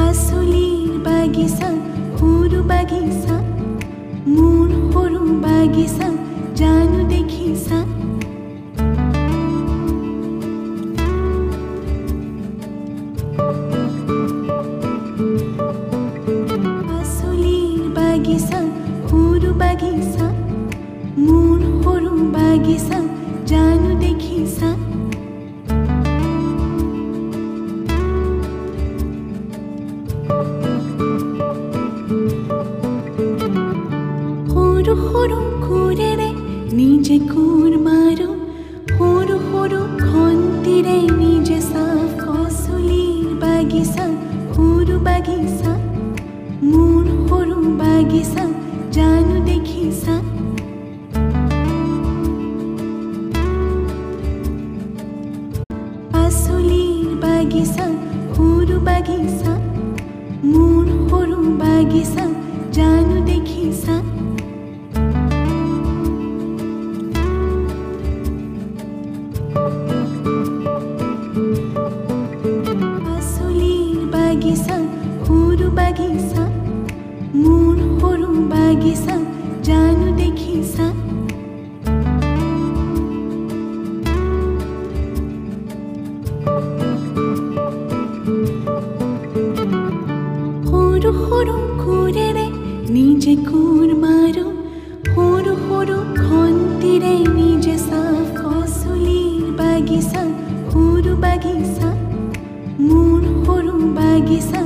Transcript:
পাচলিৰ বাগিচা সৰু বাগিচা মোৰ সৰু বাগিচা জানো দেখিছা পাচলিৰ বাগিচা সৰু বাগিচা মোৰ সৰু বাগিচা জানো দেখিছা সৰু সৰু খুৰেৰে নিজে কোৰ মাৰো সৰু সৰু খন্তিৰে নিজে চাফ পাচলিৰ বাগিচা সৰু বাগিচা মোৰ সৰু বাগিচা জানো দেখিছা পাচলিৰ বাগিচা সৰু বাগিচা মোৰ সৰু বাগিচা জানো দেখিছা পাচলিৰ বাগিচা সৰু বাগিচা মোৰ সৰু বাগিচা জানো দেখিছা সৰু সৰু খুৰেৰে নিজে কোৰ মাৰো সৰু সৰু খন্তিৰে নিজে চাফ পাচলিৰ বাগিচা সৰু বাগিচা মোৰ সৰু বাগিচা